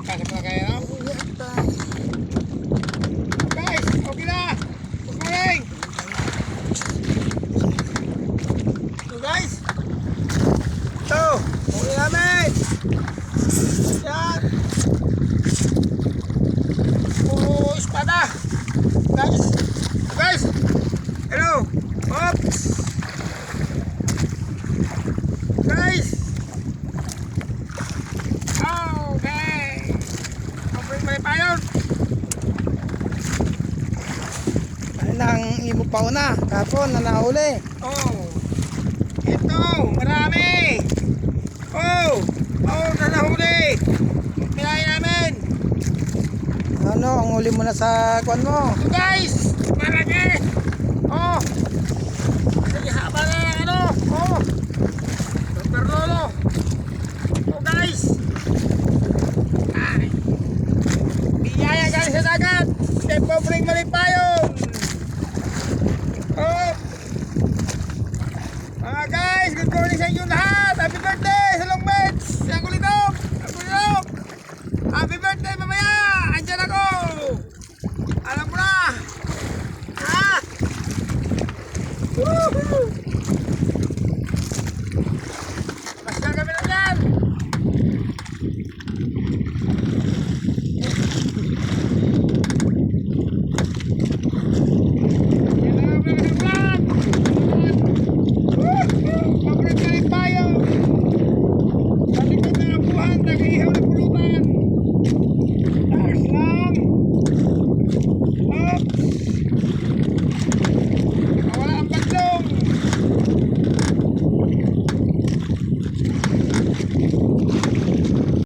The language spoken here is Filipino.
Pasok na kayo. Guys, okay na. Good morning. So guys. Ito, huli namin. Yan. Puro espada. Guys. Guys. Hello. Oops. Guys. Okay. Kapag may payon. Nang imo pa una, kapon na nahuli. Oh. Ito, marami. Oh, na nahuli. Pinay namin. Ano, ang huli mo na sa kwan mo? So guys, malaki. Oh. Sige, haba na ng ano. Oh. Dr. Lolo. Oh guys. Ay. Biyaya galing sa dagat. Step po, bring malipay.